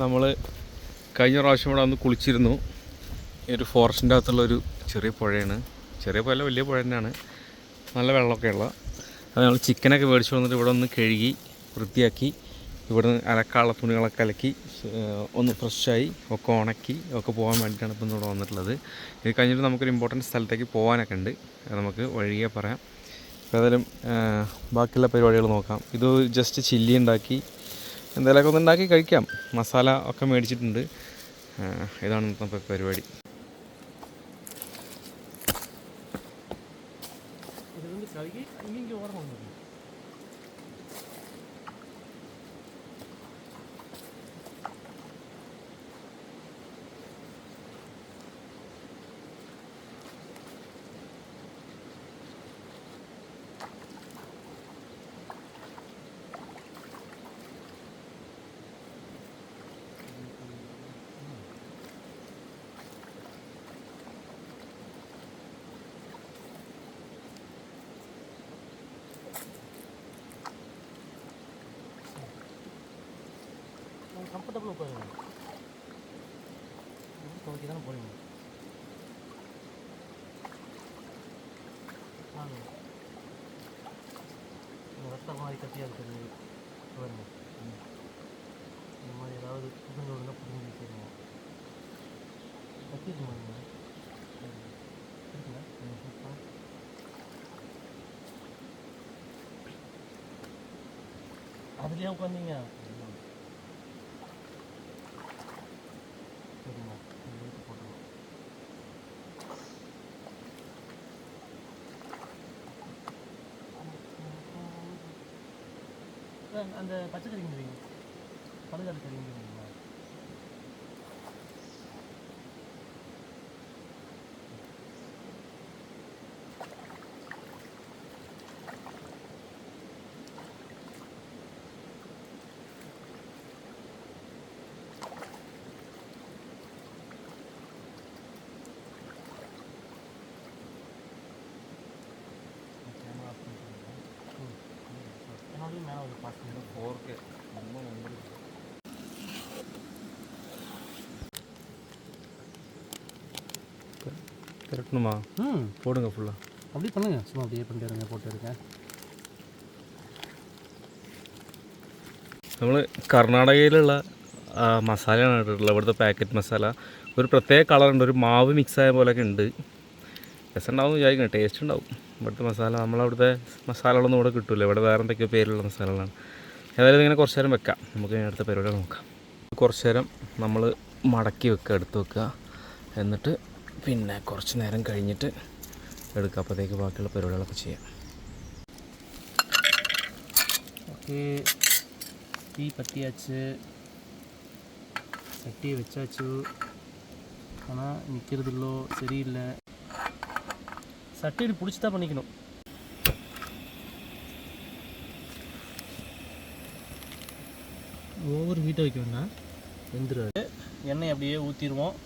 നമ്മൾ കഴിഞ്ഞ പ്രാവശ്യം ഇവിടെ വന്ന് കുളിച്ചിരുന്നു. ഈ ഒരു ഫോറസ്റ്റിൻ്റെ അകത്തുള്ളൊരു ചെറിയ പുഴയാണ്. ചെറിയ പുഴ, വലിയ പുഴ തന്നെയാണ്. നല്ല വെള്ളമൊക്കെ ഉള്ള. അത് നമ്മൾ ചിക്കനൊക്കെ മേടിച്ച് വന്നിട്ട് ഇവിടെ ഒന്ന് കഴുകി വൃത്തിയാക്കി ഇവിടെ നിന്ന് അലക്കാനുള്ള തുണികളൊക്കെ അലക്കി ഒന്ന് ഫ്രഷായി ഒക്കെ ഉണക്കി ഒക്കെ പോകാൻ വേണ്ടിയിട്ടാണ് ഇപ്പം ഇവിടെ വന്നിട്ടുള്ളത്. ഇത് കഴിഞ്ഞിട്ട് നമുക്കൊരു ഇമ്പോർട്ടൻറ്റ് സ്ഥലത്തേക്ക് പോകാനൊക്കെ ഉണ്ട്. അത് നമുക്ക് വഴിയെ പറയാം. അപ്പോൾ ഏതായാലും ബാക്കിയുള്ള പരിപാടികൾ നോക്കാം. ഇത് ജസ്റ്റ് ചില്ലി ഉണ്ടാക്കി എന്തെങ്കിലുമൊക്കെ ഒന്ന് ഉണ്ടാക്കി കഴിക്കാം. മസാല ഒക്കെ മേടിച്ചിട്ടുണ്ട്. ഇതാണ് ഇന്നത്തെ പരിപാടി. கம்ஃபர்டபுள் உட்காருங்க. துவைக்க தானே போகிறீங்க. வாங்க. இந்த ரத்தம் மாதிரி கட்டியாக இருக்கிறது பாருங்க. இந்த மாதிரி ஏதாவது புதுங்க ஒழுங்காக புதுங்க வச்சுருங்க. கட்டிட்டு பாருங்க. இருக்குல்ல? அதுலேயே உட்காந்தீங்க. அந்த பச்சை கறிங்க தெரியுங்க, பழுதாடு கறிங்க தெரியுங்களா? மேலே ஒரு பார்த்து 4K ரொம்ப நம்பர் கரெக்டுமா? போடுங்க ஃபுல்லாக. அப்படி பண்ணுங்க, சும்மா அப்படியே பண்ணிட்டு இருங்க, போட்டு இருக்கேன். നമ്മൾ കർണാടകയിലുള്ള മസാലയാണ് ഇട്ടിട്ടുള്ളത്. ഇവിടുത്തെ പാക്കറ്റ് മസാല ഒരു പ്രത്യേക കളറുണ്ട്, ഒരു മാവ് മിക്സായ പോലെയൊക്കെ ഉണ്ട്. രസം ഉണ്ടാവും വിചാരിക്കണം, ടേസ്റ്റ് ഉണ്ടാവും. ഇവിടുത്തെ മസാല നമ്മളവിടുത്തെ മസാലകളൊന്നും ഇവിടെ കിട്ടില്ല. ഇവിടെ വേറെ എന്തൊക്കെയോ പേരുള്ള മസാലകളാണ്. ഏതായാലും ഇങ്ങനെ കുറച്ച് നേരം വെക്കാം. നമുക്ക് അടുത്ത പരിപാടി നോക്കാം. കുറച്ച് നേരം നമ്മൾ മടക്കി വെക്കുക, എടുത്ത് വെക്കുക. എന്നിട്ട് പിന്നെ കുറച്ച് നേരം കഴിഞ്ഞിട്ട് എടുക്കുക. അപ്പോഴത്തേക്ക് ബാക്കിയുള്ള പരിപാടികളൊക്കെ ചെയ്യാം. ഓക്കെ, തീ കത്തിയാച്ച്, ചട്ടി വെച്ചാച്ചു. ஆனால் நிற்கிறதில்லோ சரியில்லை. சட்டையில் பிடிச்சி தான் பண்ணிக்கணும். ஓவர் ஹீட்டை வைக்க வேண்டாம், வெந்துடாது. எண்ணெய் அப்படியே ஊற்றிடுவோம்.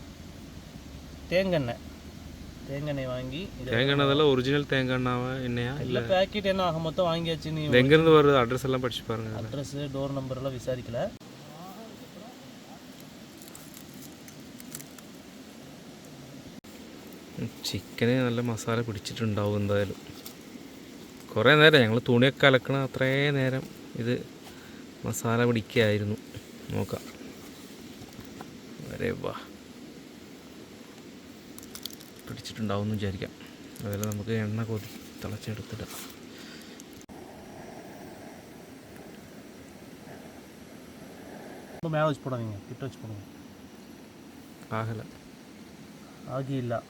தேங்காய் வாங்கி, தேங்காய் ஒரிஜினல் தேங்காய் எண்ணெயா இல்லை பேக்கெட் எண்ணெய் ஆக மொத்தம் வாங்கியாச்சு. நீ எங்கேருந்து வருது அட்ரஸ் எல்லாம் படிச்சு பாருங்க. அட்ரஸ் டோர் நம்பர் எல்லாம் விசாரிக்கல. ചിക്കന് നല്ല മസാല പിടിച്ചിട്ടുണ്ടാവും എന്തായാലും. കുറേ നേരം ഞങ്ങൾ തുണിയൊക്കെ അലക്കണ അത്രയും നേരം ഇത് മസാല പിടിക്കുകയായിരുന്നു. നോക്കാം. വരെ വാ, പിടിച്ചിട്ടുണ്ടാവും എന്ന് വിചാരിക്കാം. അതിൽ നമുക്ക് എണ്ണ തിളച്ചെടുത്തിടാം. மேலே வச்சு போடாதீங்க, கிட்ட வச்சு போடுங்க. ஆகலை, ஆகியில்லை.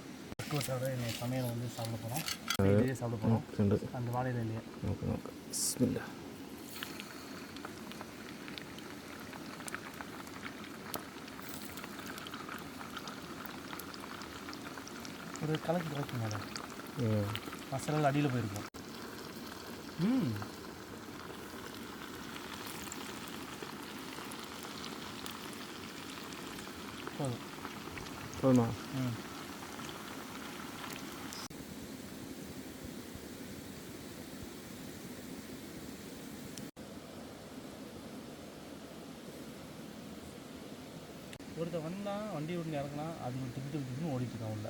சமையல் வந்து சாப்பிட போகிறோம். இதே சாப்பிட போகிறோம் அந்த வாழையில இல்லையா. നോക്കാം. ബിസ്മില്ലാ. ஒரு கலக்கு மேடம், மசாலா அடியில் போயிருக்கோம். போதும் போதுமா? ஒருத்தர் வந்தான், வண்டி விட்டு இறக்குனா, அது திட்டு ஓடிட்டு இருக்கான் உள்ள.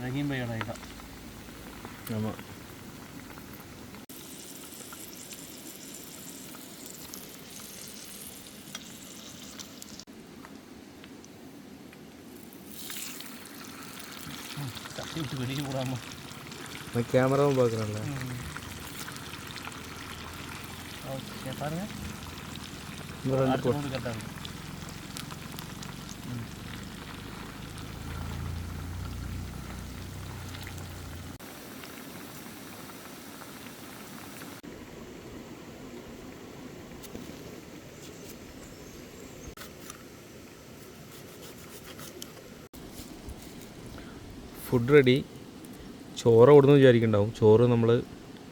ரஹீம் பையோட ஐட்டம். ஆமாம். தட்டி விட்டு வெளியே விடாமல் நான் கேமராவும் பார்க்குறேன்ல. ஓகே பாருங்க, இந்த ரெண்டு அடுத்த ரவுண்டு கரெக்டாக இருக்கும். Food ready. ചോറ് അവിടുന്ന് വിചാരിക്കുന്നുണ്ടാവും. ചോറ് നമ്മൾ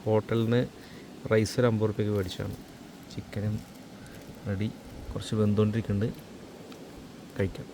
ഹോട്ടലിൽ നിന്ന് റൈസ് ഒരു 50 റുപ്യക്ക് മേടിച്ചതാണ്. ചിക്കനും റെഡി, കുറച്ച് വെന്തുകൊണ്ടിരിക്കുന്നുണ്ട്, കഴിക്കാം.